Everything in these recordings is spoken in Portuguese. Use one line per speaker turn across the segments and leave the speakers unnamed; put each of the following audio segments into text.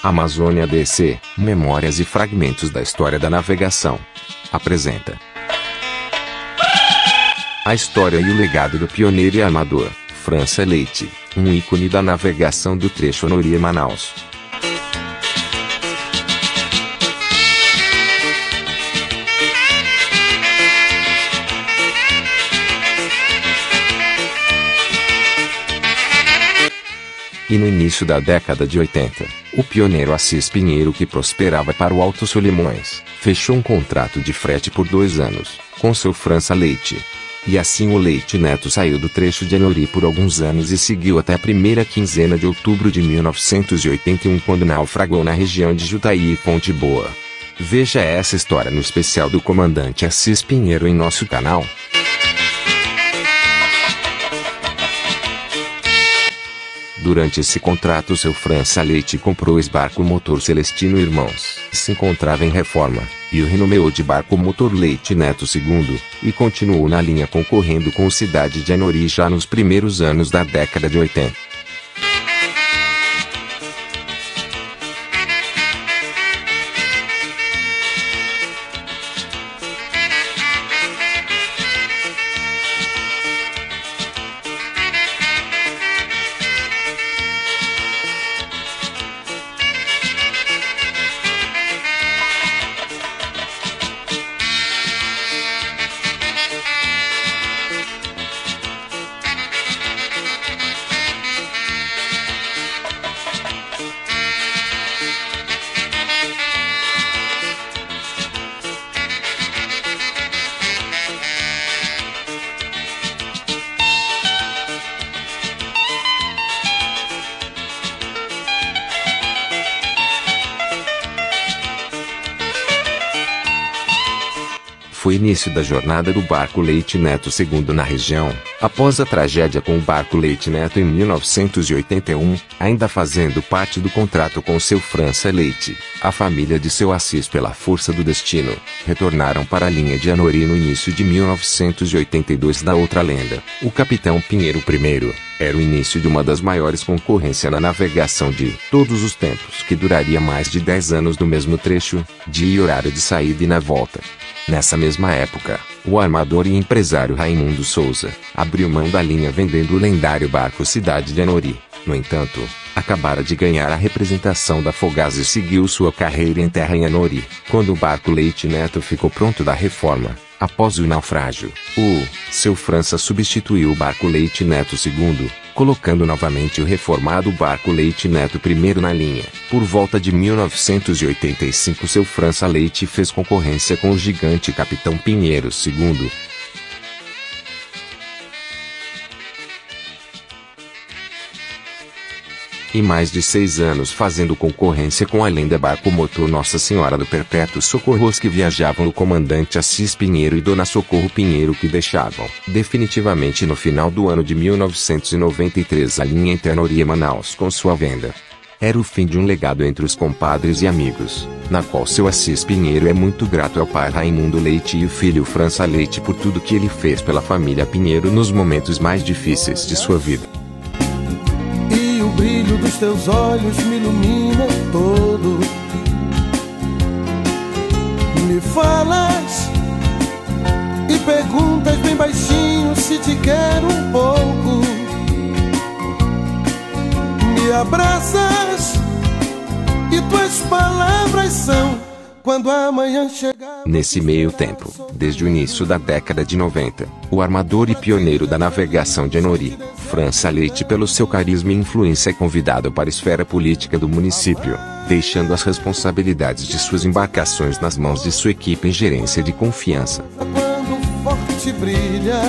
Amazônia DC, Memórias e Fragmentos da História da Navegação. Apresenta a história e o legado do pioneiro e armador, França Leite, um ícone da navegação do trecho Anorí-Manaus. E no início da década de 80, o pioneiro Assis Pinheiro, que prosperava para o Alto Solimões, fechou um contrato de frete por 2 anos, com seu França Leite. E assim o Leite Neto saiu do trecho de Anorí por alguns anos e seguiu até a primeira quinzena de outubro de 1981, quando naufragou na região de Jutaí e Fonte Boa. Veja essa história no especial do comandante Assis Pinheiro em nosso canal. Durante esse contrato, seu França Leite comprou o barco motor Celestino Irmãos, se encontrava em reforma, e o renomeou de barco motor Leite Neto II, e continuou na linha concorrendo com o Cidade de Anorí já nos primeiros anos da década de 80. Foi início da jornada do barco Leite Neto II na região, após a tragédia com o barco Leite Neto em 1981, ainda fazendo parte do contrato com seu França Leite. A família de seu Assis, pela força do destino, retornaram para a linha de Anorí no início de 1982. Da outra lenda, o capitão Pinheiro I, era o início de uma das maiores concorrências na navegação de todos os tempos, que duraria mais de 10 anos no mesmo trecho, dia e horário de saída e na volta. Nessa mesma época, o armador e empresário Raimundo Souza abriu mão da linha vendendo o lendário barco Cidade de Anorí. No entanto, acabara de ganhar a representação da Fogás e seguiu sua carreira em terra em Anorí. Quando o barco Leite Neto ficou pronto da reforma, após o naufrágio, seu França substituiu o barco Leite Neto II, colocando novamente o reformado barco Leite Neto I na linha. Por volta de 1985, seu França Leite fez concorrência com o gigante Capitão Pinheiro II. E mais de 6 anos fazendo concorrência com a lenda barco motor Nossa Senhora do Perpétuo Socorro, que viajavam o comandante Assis Pinheiro e Dona Socorro Pinheiro, que deixavam definitivamente no final do ano de 1993 a linha entre Anorí e Manaus com sua venda. Era o fim de um legado entre os compadres e amigos, na qual seu Assis Pinheiro é muito grato ao pai Raimundo Leite e o filho França Leite por tudo que ele fez pela família Pinheiro nos momentos mais difíceis de sua vida.
O brilho dos teus olhos me ilumina todo. Me falas e perguntas bem baixinho se te quero um pouco. Me abraças e tuas palavras são quando a manhã chegar.
Nesse meio tempo, desde o início da década de 90, o armador e pioneiro da navegação de Anorí, França Leite, pelo seu carisma e influência, é convidado para a esfera política do município, deixando as responsabilidades de suas embarcações nas mãos de sua equipe em gerência de confiança.
Quando forte brilha.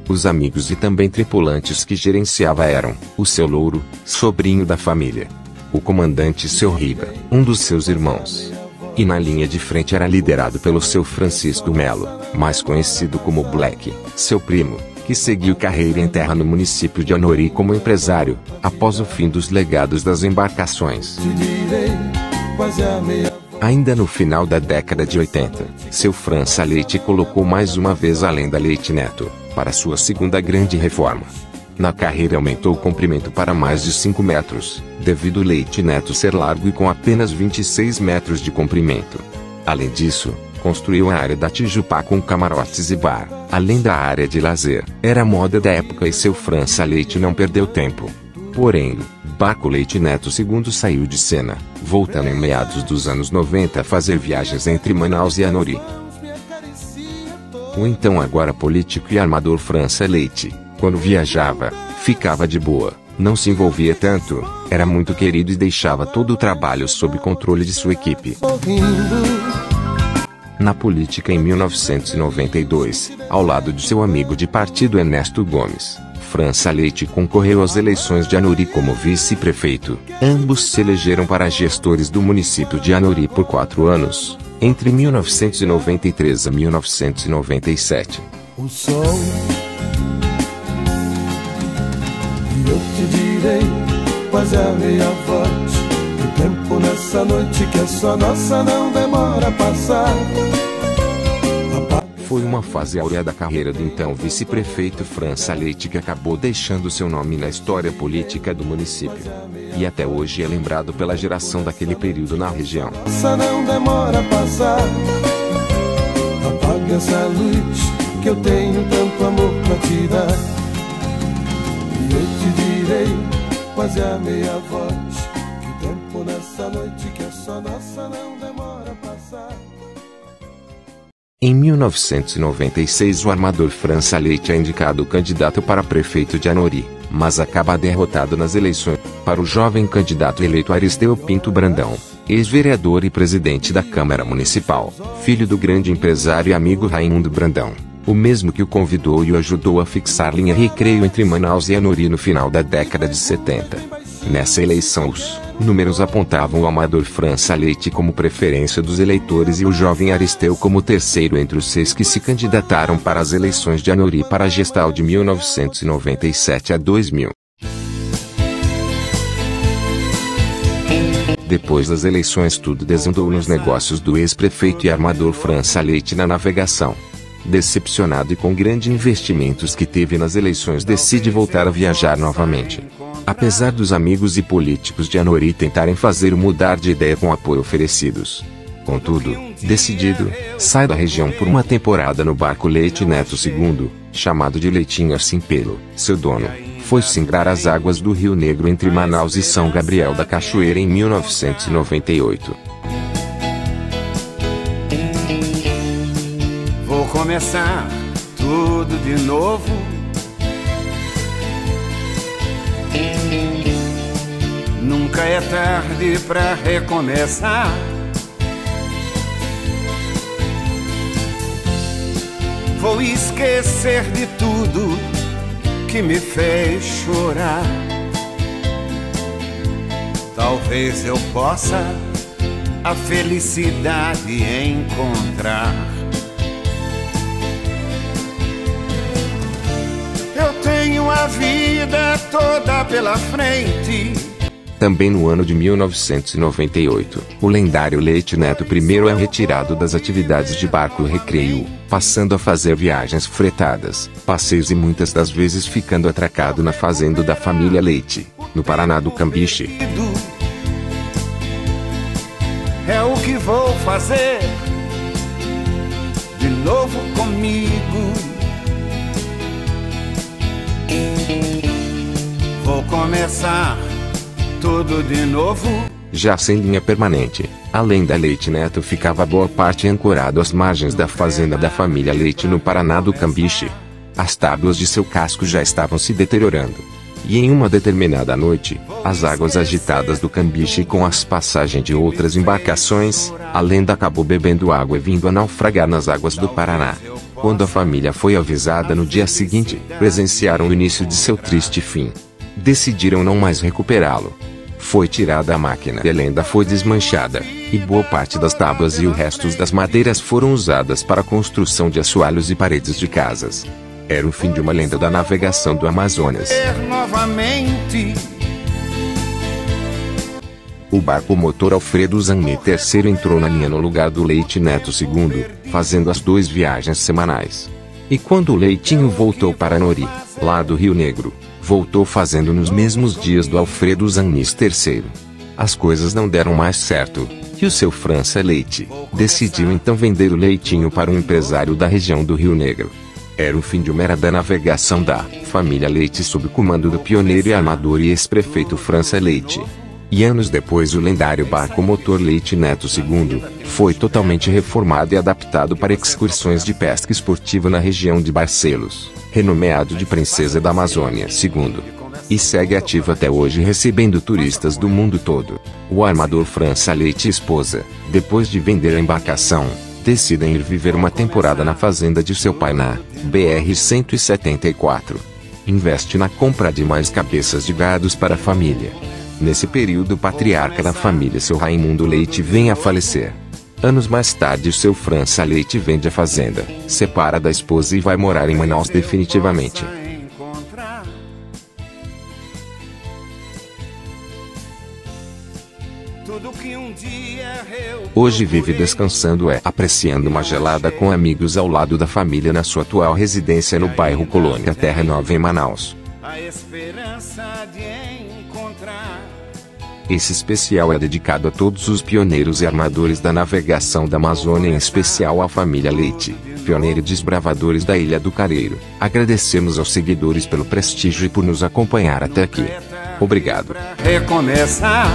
Os amigos e também tripulantes que gerenciava eram o seu Louro, sobrinho da família, o comandante seu Riba, um dos seus irmãos. E na linha de frente era liderado pelo seu Francisco Melo, mais conhecido como Black, seu primo, que seguiu carreira em terra no município de Anorí como empresário, após o fim dos legados das embarcações. Ainda no final da década de 80, seu França Leite colocou mais uma vez a lenda Leite Neto, para sua segunda grande reforma. Na carreira aumentou o comprimento para mais de 5 metros, devido ao Leite Neto ser largo e com apenas 26 metros de comprimento. Além disso, construiu a área da Tijupá com camarotes e bar, além da área de lazer. Era a moda da época e seu França Leite não perdeu tempo. Porém, Barco Leite Neto II saiu de cena, voltando em meados dos anos 90 a fazer viagens entre Manaus e Anori. O então agora político e armador França Leite, quando viajava, ficava de boa, não se envolvia tanto, era muito querido e deixava todo o trabalho sob controle de sua equipe. Na política em 1992, ao lado de seu amigo de partido Ernesto Gomes, França Leite concorreu às eleições de Anori como vice-prefeito. Ambos se elegeram para gestores do município de Anori por 4 anos, entre 1993 a 1997.
O sol, e eu te direi, quase a meia voz, que tempo nessa noite que é só nossa não demora a passar.
Foi uma fase áurea da carreira do então vice-prefeito França Leite que acabou deixando seu nome na história política do município. E até hoje é lembrado pela geração daquele período na região.
Nossa não demora a passar. Apaga essa luz que eu tenho tanto amor pra te dar. E eu te direi, quase a meia voz, que tempo nessa noite que é só nossa não demora a passar.
Em 1996 o armador França Leite é indicado candidato para prefeito de Anori, mas acaba derrotado nas eleições para o jovem candidato eleito Aristeu Pinto Brandão, ex-vereador e presidente da Câmara Municipal, filho do grande empresário e amigo Raimundo Brandão, o mesmo que o convidou e o ajudou a fixar linha recreio entre Manaus e Anori no final da década de 70. Nessa eleição os números apontavam o amador França Leite como preferência dos eleitores e o jovem Aristeu como terceiro entre os 6 que se candidataram para as eleições de Anori para a gestão de 1997 a 2000. Depois das eleições tudo desandou nos negócios do ex-prefeito e armador França Leite na navegação. Decepcionado e com grandes investimentos que teve nas eleições decide voltar a viajar novamente. Apesar dos amigos e políticos de Anori tentarem fazer mudar de ideia com apoio oferecidos. Contudo, decidido, sai da região por uma temporada no barco Leite Neto II, chamado de Leitinho Assim pelo seu dono, foi singrar as águas do Rio Negro entre Manaus e São Gabriel da Cachoeira em 1998.
Vou começar tudo de novo. Nunca é tarde pra recomeçar. Vou esquecer de tudo que me fez chorar. Talvez eu possa a felicidade encontrar. Eu tenho a vida toda pela frente.
Também no ano de 1998, o lendário Leite Neto I é retirado das atividades de barco recreio, passando a fazer viagens fretadas, passeios e muitas das vezes ficando atracado na fazenda da família Leite, no Paraná do Cambiche.
É o que vou fazer de novo comigo. Vou começar tudo de novo.
Já sem linha permanente, além da Leite Neto ficava boa parte ancorado às margens da fazenda da família Leite no Paraná do Cambiche. As tábuas de seu casco já estavam se deteriorando. E em uma determinada noite, as águas agitadas do Cambiche com as passagens de outras embarcações, a lenda acabou bebendo água e vindo a naufragar nas águas do Paraná. Quando a família foi avisada no dia seguinte, presenciaram o início de seu triste fim. Decidiram não mais recuperá-lo. Foi tirada a máquina e a lenda foi desmanchada, e boa parte das tábuas e os restos das madeiras foram usadas para a construção de assoalhos e paredes de casas. Era o fim de uma lenda da navegação do Amazonas. O barco motor Alfredo Zanni III entrou na linha no lugar do Leite Neto II, fazendo as 2 viagens semanais. E quando o Leitinho voltou para Anori, lá do Rio Negro, voltou fazendo nos mesmos dias do Alfredo Zanis III. As coisas não deram mais certo, e o seu França Leite decidiu então vender o leitinho para um empresário da região do Rio Negro. Era o fim de uma era da navegação da família Leite sob o comando do pioneiro e armador e ex-prefeito França Leite. E anos depois o lendário barco motor Leite Neto II foi totalmente reformado e adaptado para excursões de pesca esportiva na região de Barcelos, renomeado de Princesa da Amazônia II. E segue ativo até hoje recebendo turistas do mundo todo. O armador França Leite e esposa, depois de vender a embarcação, decidem ir viver uma temporada na fazenda de seu pai na BR-174. Investe na compra de mais cabeças de gados para a família. Nesse período o patriarca da família, seu Raimundo Leite, vem a falecer. Anos mais tarde seu França Leite vende a fazenda, separa da esposa e vai morar em Manaus definitivamente. Hoje vive descansando apreciando uma gelada com amigos ao lado da família na sua atual residência no bairro Colônia Terra Nova em Manaus. Esse especial é dedicado a todos os pioneiros e armadores da navegação da Amazônia, em especial à família Leite, pioneira e desbravadores da Ilha do Careiro. Agradecemos aos seguidores pelo prestígio e por nos acompanhar até aqui. Obrigado.
Recomeçar.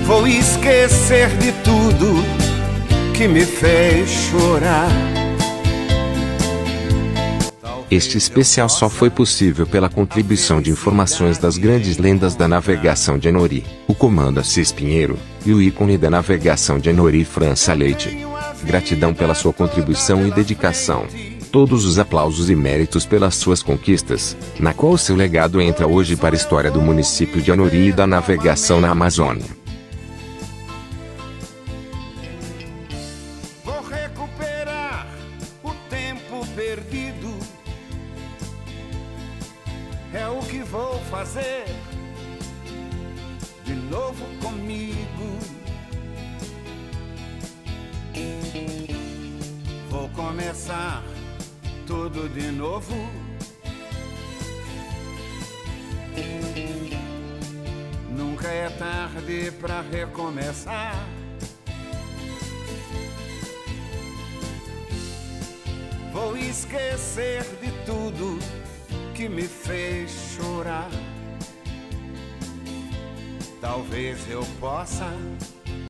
Vou esquecer de tudo que me fez chorar.
Este especial só foi possível pela contribuição de informações das grandes lendas da navegação de Anhori, o comando Assis Pinheiro, e o ícone da navegação de Anhori, França Leite. Gratidão pela sua contribuição e dedicação. Todos os aplausos e méritos pelas suas conquistas, na qual seu legado entra hoje para a história do município de Anhori e da navegação na Amazônia.
Vou recuperar o tempo perdido. É o que vou fazer de novo comigo. Vou começar tudo de novo. Nunca é tarde pra recomeçar. Vou esquecer de tudo que me fez chorar. Talvez eu possa